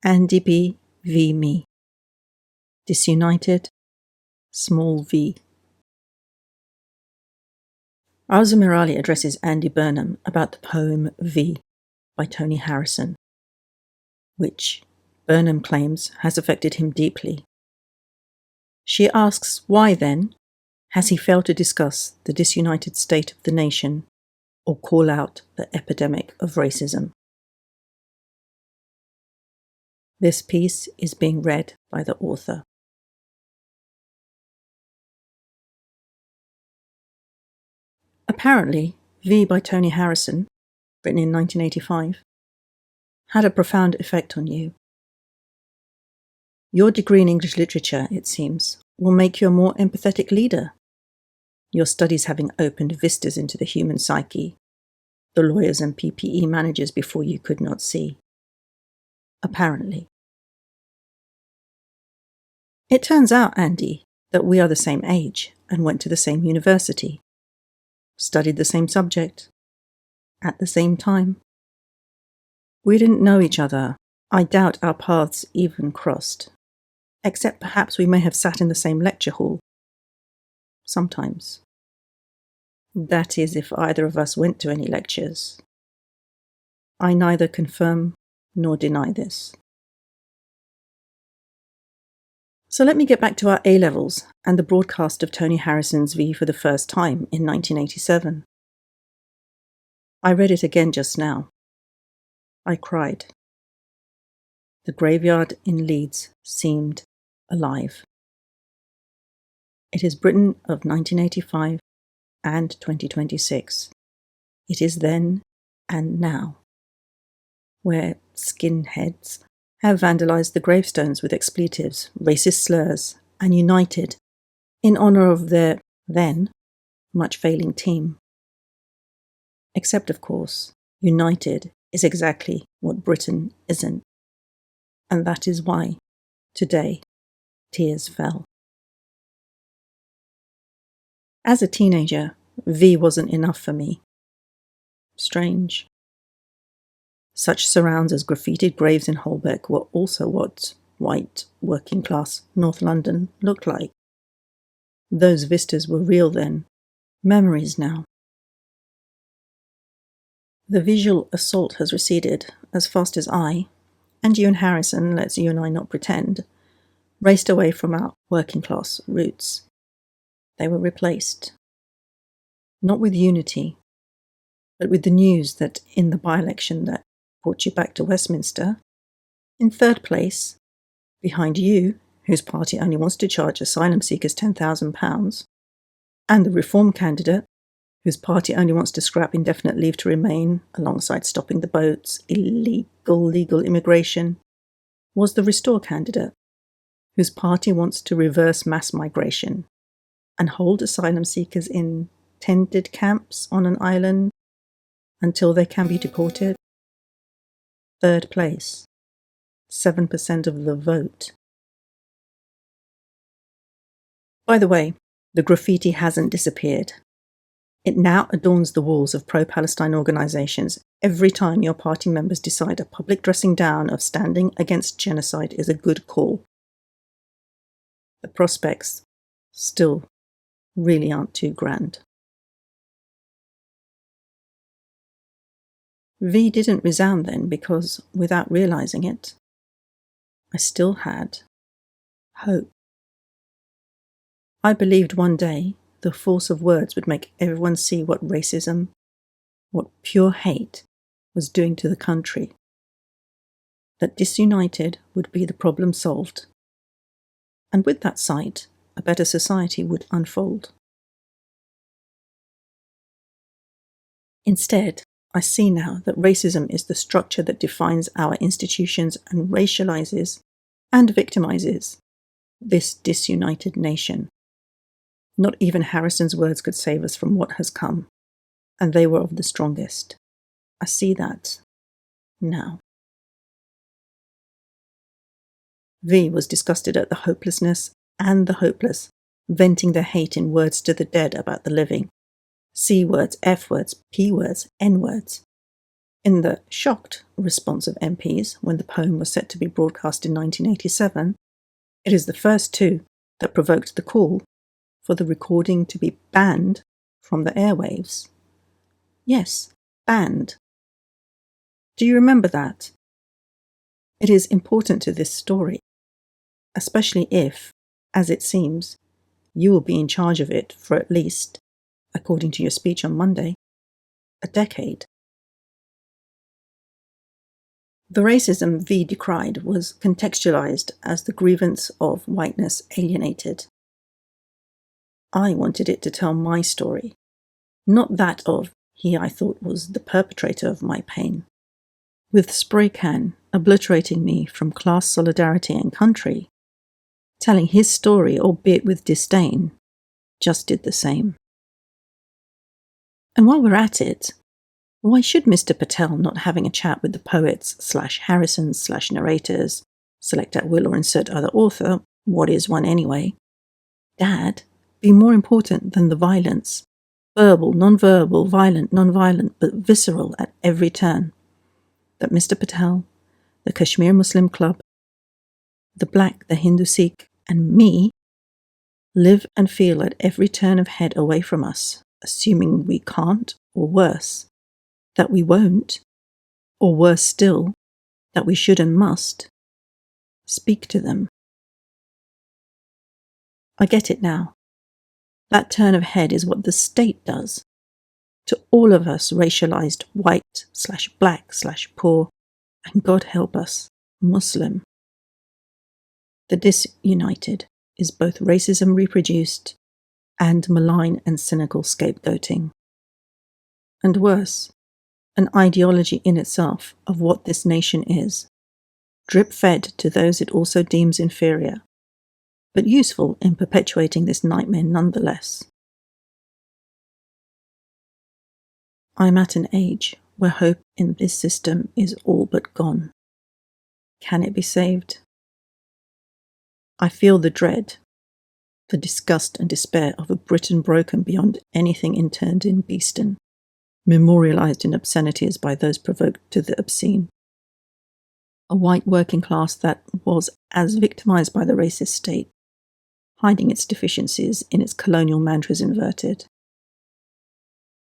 Andy B. v. me. Disunited, small v. Arzu addresses Andy Burnham about the poem V by Tony Harrison, which Burnham claims has affected him deeply. She asks why then has he failed to discuss the disunited state of the nation or call out the epidemic of racism. This piece is being read by the author. Apparently, V by Tony Harrison, written in 1985, had a profound effect on you. Your degree in English literature, it seems, will make you a more empathetic leader, your studies having opened vistas into the human psyche, the lawyers and PPE managers before you could not see. Apparently. It turns out, Andy, that we are the same age and went to the same university, studied the same subject, at the same time. We didn't know each other. I doubt our paths even crossed, except perhaps we may have sat in the same lecture hall. Sometimes. That is, if either of us went to any lectures. I neither confirm nor deny this. So let me get back to our A-levels and the broadcast of Tony Harrison's V for the first time in 1987. I read it again just now. I cried. The graveyard in Leeds seemed alive. It is Britain of 1985 and 2026. It is then and now, where skinheads have vandalized the gravestones with expletives, racist slurs, and united in honor of their, then, much failing team. Except, of course, united is exactly what Britain isn't. And that is why, today, tears fell. As a teenager, V wasn't enough for me. Strange. Such surrounds as graffitied graves in Holbeck were also what white, working-class North London looked like. Those vistas were real then, memories now. The visual assault has receded as fast as I, and you and Harrison, let's you and I not pretend, raced away from our working-class roots. They were replaced. Not with unity, but with the news that in the by-election that brought you back to Westminster, in third place, behind you, whose party only wants to charge asylum seekers £10,000, and the Reform candidate, whose party only wants to scrap indefinite leave to remain alongside stopping the boats, legal immigration, was the Restore candidate, whose party wants to reverse mass migration and hold asylum seekers in tented camps on an island until they can be deported. Third place, 7% of the vote. By the way, the graffiti hasn't disappeared. It now adorns the walls of pro-Palestine organisations every time your party members decide a public dressing down of standing against genocide is a good call. The prospects still really aren't too grand. V didn't resound then because, without realising it, I still had hope. I believed one day the force of words would make everyone see what racism, what pure hate was doing to the country. That disunited would be the problem solved. And with that sight, a better society would unfold. Instead, I see now that racism is the structure that defines our institutions and racializes and victimizes this disunited nation. Not even Harrison's words could save us from what has come, and they were of the strongest. I see that now. V was disgusted at the hopelessness and the hopeless, venting their hate in words to the dead about the living. C words, F words, P words, N words. In the shocked response of MPs when the poem was set to be broadcast in 1987, it is the first two that provoked the call for the recording to be banned from the airwaves. Yes, banned. Do you remember that? It is important to this story, especially if, as it seems, you will be in charge of it for at least, according to your speech on Monday, a decade. The racism V decried was contextualized as the grievance of whiteness alienated. I wanted it to tell my story, not that of he I thought was the perpetrator of my pain. With spray can obliterating me from class solidarity and country, telling his story, albeit with disdain, just did the same. And while we're at it, why should Mr. Patel not having a chat with the poets/Harrisons/narrators, select at will or insert other author, what is one anyway, Dad, be more important than the violence, verbal, non-verbal, violent, non-violent, but visceral at every turn, that Mr. Patel, the Kashmir Muslim Club, the Black, the Hindu Sikh, and me live and feel at every turn of head away from us, assuming we can't, or worse, that we won't, or worse still, that we should and must, speak to them. I get it now. That turn of head is what the state does to all of us racialized white/black/poor, and God help us, Muslim. The disunited is both racism reproduced and malign and cynical scapegoating. And worse, an ideology in itself of what this nation is, drip-fed to those it also deems inferior, but useful in perpetuating this nightmare nonetheless. I'm at an age where hope in this system is all but gone. Can it be saved? I feel the dread, the disgust and despair of a Britain broken beyond anything interned in beastin, memorialized in obscenities by those provoked to the obscene. A white working class that was as victimized by the racist state, hiding its deficiencies in its colonial mantras inverted.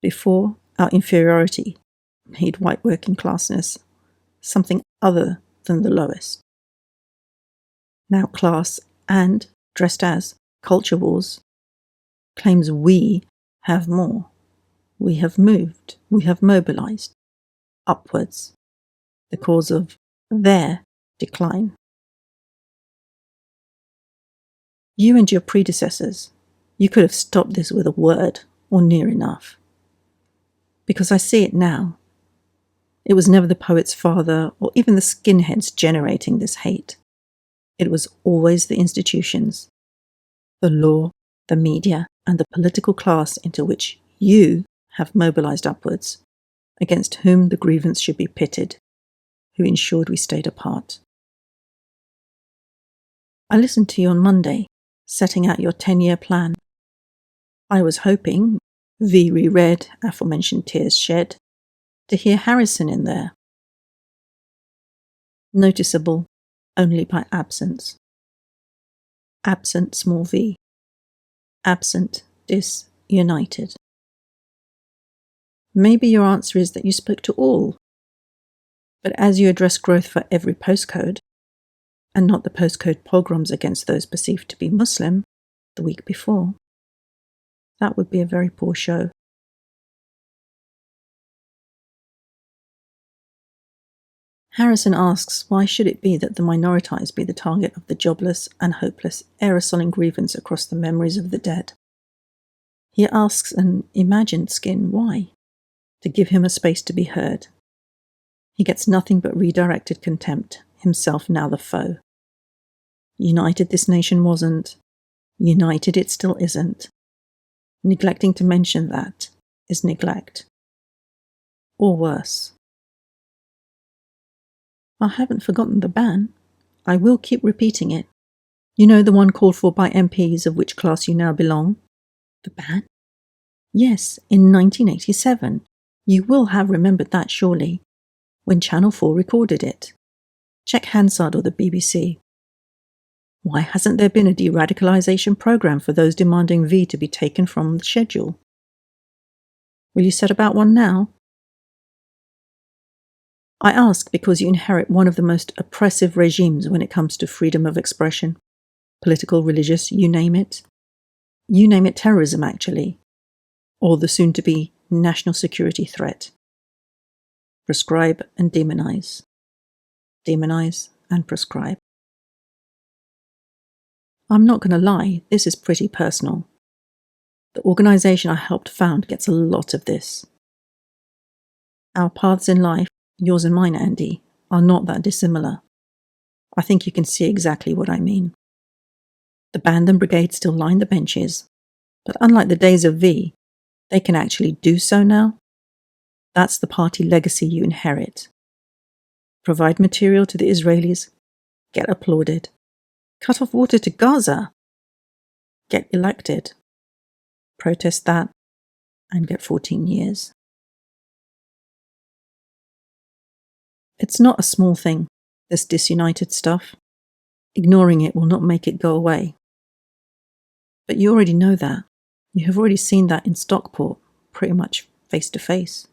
Before, our inferiority made white working classness something other than the lowest. Now class and, dressed as, culture wars claims we have more. We have moved, we have mobilized, upwards, the cause of their decline. You and your predecessors, you could have stopped this with a word, or near enough. Because I see it now. It was never the poet's father, or even the skinheads generating this hate. It was always the institutions, the law, the media, and the political class into which you have mobilized upwards, against whom the grievance should be pitted, who ensured we stayed apart. I listened to you on Monday, setting out your 10-year plan. I was hoping, V reread aforementioned Tears Shed, to hear Harrison in there. Noticeable only by absence. Absent small v. Absent disunited. Maybe your answer is that you spoke to all. But as you address growth for every postcode, and not the postcode pogroms against those perceived to be Muslim the week before, that would be a very poor show. Harrison asks, why should it be that the minoritized be the target of the jobless and hopeless aerosoling grievance across the memories of the dead? He asks an imagined skin why, to give him a space to be heard. He gets nothing but redirected contempt, himself now the foe. United this nation wasn't. United it still isn't. Neglecting to mention that is neglect. Or worse. I haven't forgotten the ban. I will keep repeating it. You know the one called for by MPs of which class you now belong? The ban? Yes, in 1987. You will have remembered that surely. when Channel 4 recorded it. Check Hansard or the BBC. Why hasn't there been a de-radicalization program for those demanding V to be taken from the schedule? Will you set about one now? I ask because you inherit one of the most oppressive regimes when it comes to freedom of expression. Political, religious, you name it. You name it terrorism, actually. Or the soon-to-be national security threat. Prescribe and demonize. Demonize and prescribe. I'm not going to lie, this is pretty personal. The organization I helped found gets a lot of this. Our paths in life, yours and mine, Andy, are not that dissimilar. I think you can see exactly what I mean. The band and brigade still line the benches, but unlike the days of V, they can actually do so now. That's the party legacy you inherit. Provide material to the Israelis, get applauded. Cut off water to Gaza, get elected. Protest that, and get 14 years. It's not a small thing, this disunited stuff. Ignoring it will not make it go away. But you already know that. You have already seen that in Stockport, pretty much face to face.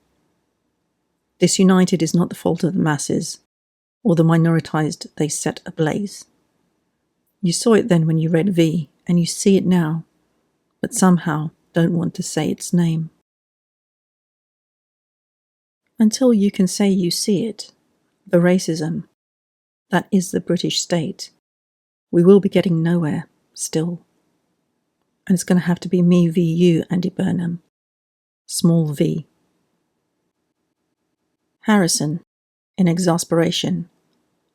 Disunited is not the fault of the masses, or the minoritized they set ablaze. You saw it then when you read V, and you see it now, but somehow don't want to say its name. Until you can say you see it, the racism, that is the British state, we will be getting nowhere, still. And it's going to have to be me v you, Andy Burnham. Small v. Harrison, in exasperation,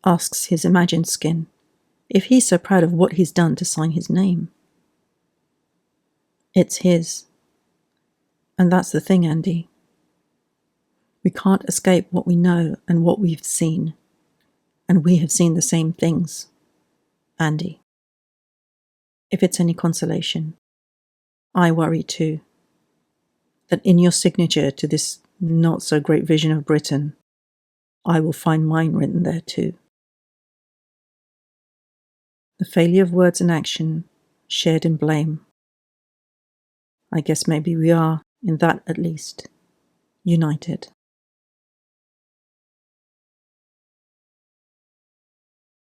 asks his imagined skin if he's so proud of what he's done to sign his name. It's his. And that's the thing, Andy. We can't escape what we know and what we've seen. And we have seen the same things, Andy. If it's any consolation, I worry too, that in your signature to this not-so-great vision of Britain, I will find mine written there too. The failure of words and action, shared in blame. I guess maybe we are, in that at least, united.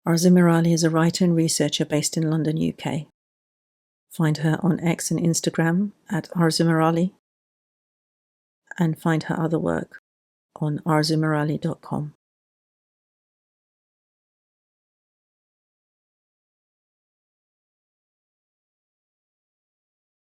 Arzu Mirali is a writer and researcher based in London, UK. Find her on X and Instagram at Arzu Mirali, and find her other work on arzumirali.com.